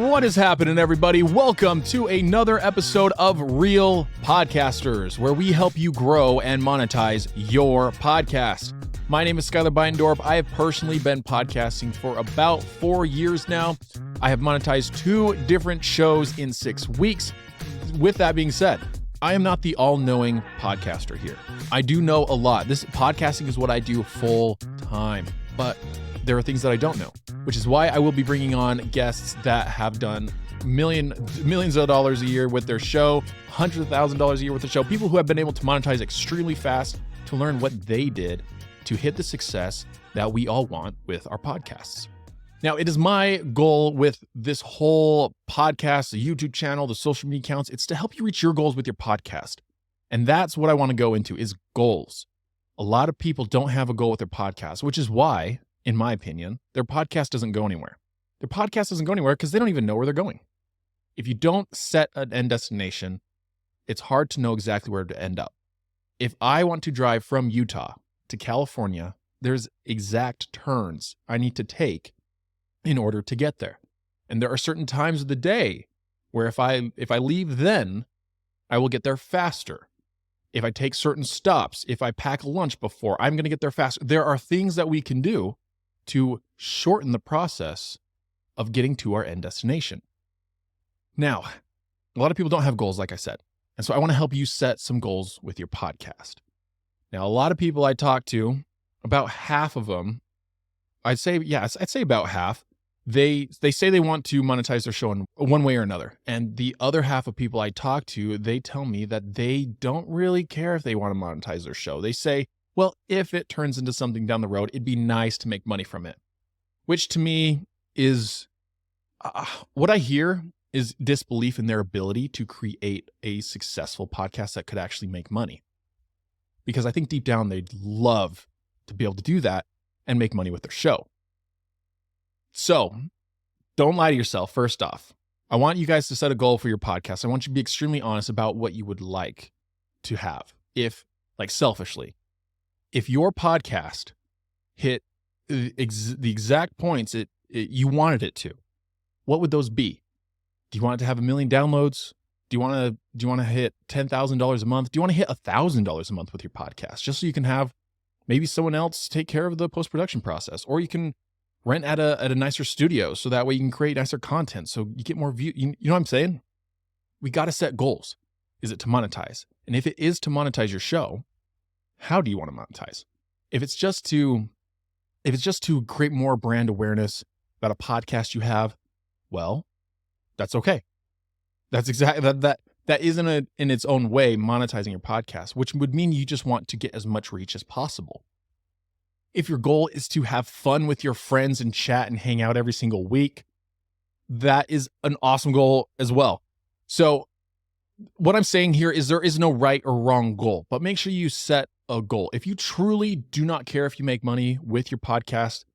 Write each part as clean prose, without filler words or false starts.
What is happening, everybody? Welcome to another episode of Real Podcasters, where we help you grow and monetize your podcast. My name is Skylar Beindorf. I have personally been podcasting for about 4 years now. I have monetized 2 different shows in 6 weeks. With that being said, I am not the all-knowing podcaster here. I do know a lot. This podcasting is what I do full time, but there are things that I don't know, which is why I will be bringing on guests that have done millions of dollars a year with their show, $100,000 a year with the show, people who have been able to monetize extremely fast to learn what they did to hit the success that we all want with our podcasts. Now, it is my goal with this whole podcast, the YouTube channel, the social media accounts, it's to help you reach your goals with your podcast. And that's what I want to go into is goals. A lot of people don't have a goal with their podcast, which is why, in my opinion, their podcast doesn't go anywhere. Their podcast doesn't go anywhere because they don't even know where they're going. If you don't set an end destination, it's hard to know exactly where to end up. If I want to drive from Utah to California, there's exact turns I need to take in order to get there. And there are certain times of the day where if I leave then, I will get there faster. If I take certain stops, if I pack lunch before, I'm going to get there faster. There are things that we can do to shorten the process of getting to our end destination. Now, a lot of people don't have goals, like I said. And so I want to help you set some goals with your podcast. Now, a lot of people I talk to, about half of them, I'd say about half, they say they want to monetize their show in one way or another. And the other half of people I talk to, they tell me that they don't really care if they want to monetize their show. They say, well, if it turns into something down the road, it'd be nice to make money from it. Which to me is, what I hear is disbelief in their ability to create a successful podcast that could actually make money. Because I think deep down, they'd love to be able to do that and make money with their show. So don't lie to yourself. First off, I want you guys to set a goal for your podcast. I want you to be extremely honest about what you would like to have. If, like selfishly, if your podcast hit the exact points you wanted it to, what would those be? Do you want it to have 1 million downloads? Do you want to hit $10,000 a month? Do you want to hit $1,000 a month with your podcast? Just so you can have maybe someone else take care of the post-production process, or you can rent at a nicer studio so that way you can create nicer content so you get more views. You know what I'm saying? We got to set goals. Is it to monetize? And if it is to monetize your show, how do you want to monetize? If it's just to create more brand awareness about a podcast you have, well, that's okay. That's exactly that isn't in its own way monetizing your podcast, which would mean you just want to get as much reach as possible. If your goal is to have fun with your friends and chat and hang out every single week, that is an awesome goal as well. So what I'm saying here is there is no right or wrong goal, but make sure you set a goal. If you truly do not care if you make money with your podcast,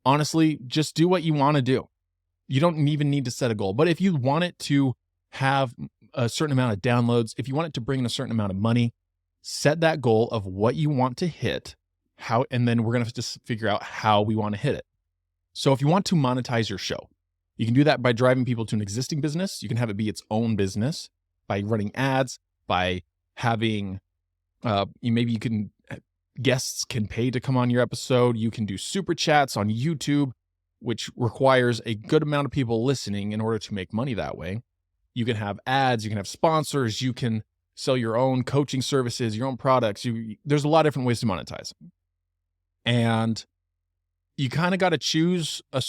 honestly, just do what you want to do. You don't even need to set a goal. But if you want it to have a certain amount of downloads, if you want it to bring in a certain amount of money, set that goal of what you want to hit, and then we're going to just figure out how we want to hit it. So if you want to monetize your show, you can do that by driving people to an existing business. You can have it be its own business by running ads, by having, guests can pay to come on your episode. You can do super chats on YouTube, which requires a good amount of people listening in order to make money that way. You can have ads, you can have sponsors, you can sell your own coaching services, your own products. There's a lot of different ways to monetize. And you kind of got to choose a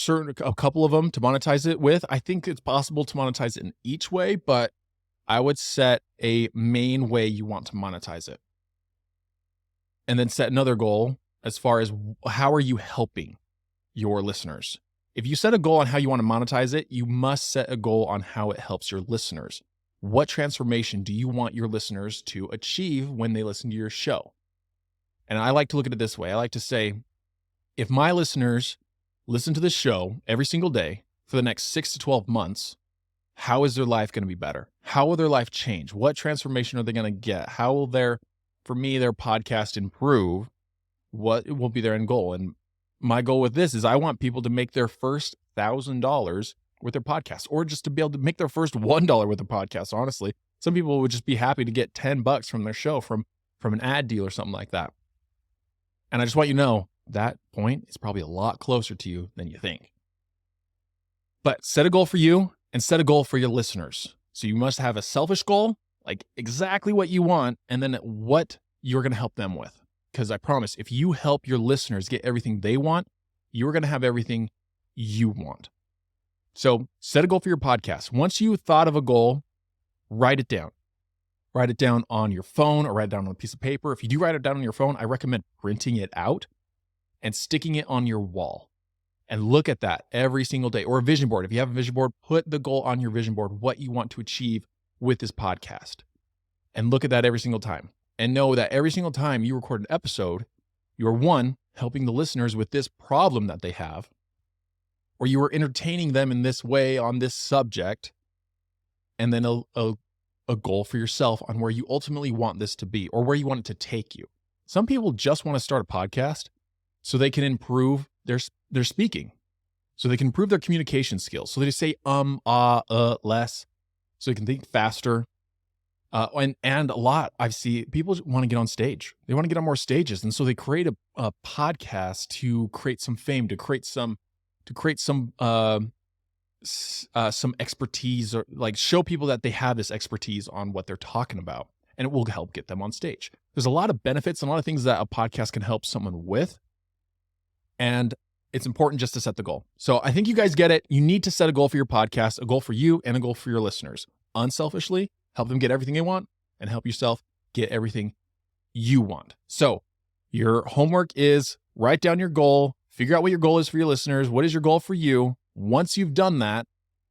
couple of them to monetize it with. I think it's possible to monetize it in each way, but I would set a main way you want to monetize it. And then set another goal as far as how are you helping your listeners. If you set a goal on how you want to monetize it, you must set a goal on how it helps your listeners. What transformation do you want your listeners to achieve when they listen to your show? And I like to look at it this way. I like to say, if my listeners listen to this show every single day for the next 6 to 12 months, how is their life going to be better? How will their life change? What transformation are they going to get? How will their podcast improve? What will be their end goal? And my goal with this is I want people to make their first $1,000 with their podcast, or just to be able to make their first $1 with a podcast. Honestly, some people would just be happy to get $10 from their show from an ad deal or something like that. And I just want you to know that point is probably a lot closer to you than you think. But set a goal for you and set a goal for your listeners. So you must have a selfish goal, like exactly what you want, and then what you're going to help them with. Because I promise, if you help your listeners get everything they want, you're going to have everything you want. So set a goal for your podcast. Once you thought of a goal, write it down. Write it down on your phone or write it down on a piece of paper. If you do write it down on your phone, I recommend printing it out and sticking it on your wall. And look at that every single day. Or a vision board. If you have a vision board, put the goal on your vision board, what you want to achieve with this podcast. And look at that every single time. And know that every single time you record an episode, you're one, helping the listeners with this problem that they have, or you are entertaining them in this way on this subject, and then a goal for yourself on where you ultimately want this to be or where you want it to take you. Some people just want to start a podcast so they can improve their speaking, so they can improve their communication skills, so they just say less, so they can think faster. And a lot I see people want to get on stage. They want to get on more stages, and so they create a podcast to create some fame, to create some expertise, or like show people that they have this expertise on what they're talking about, and it will help get them on stage. There's a lot of benefits and a lot of things that a podcast can help someone with, and it's important just to set the goal. So I think you guys get it. You need to set a goal for your podcast, a goal for you, and a goal for your listeners. Unselfishly, help them get everything they want, and help yourself get everything you want. So your homework is write down your goal, figure out what your goal is for your listeners. What is your goal for you? Once you've done that,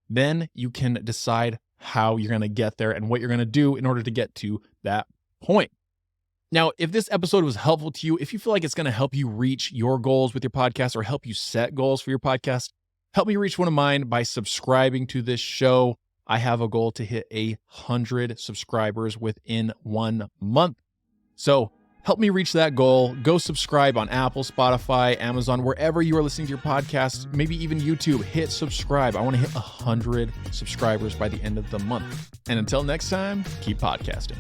then you can decide how you're going to get there and what you're going to do in order to get to that point. Now, if this episode was helpful to you, if you feel like it's going to help you reach your goals with your podcast or help you set goals for your podcast, help me reach one of mine by subscribing to this show. I have a goal to hit 100 subscribers within 1 month. So help me reach that goal. Go subscribe on Apple, Spotify, Amazon, wherever you are listening to your podcast, maybe even YouTube. Hit subscribe. I want to hit 100 subscribers by the end of the month. And until next time, keep podcasting.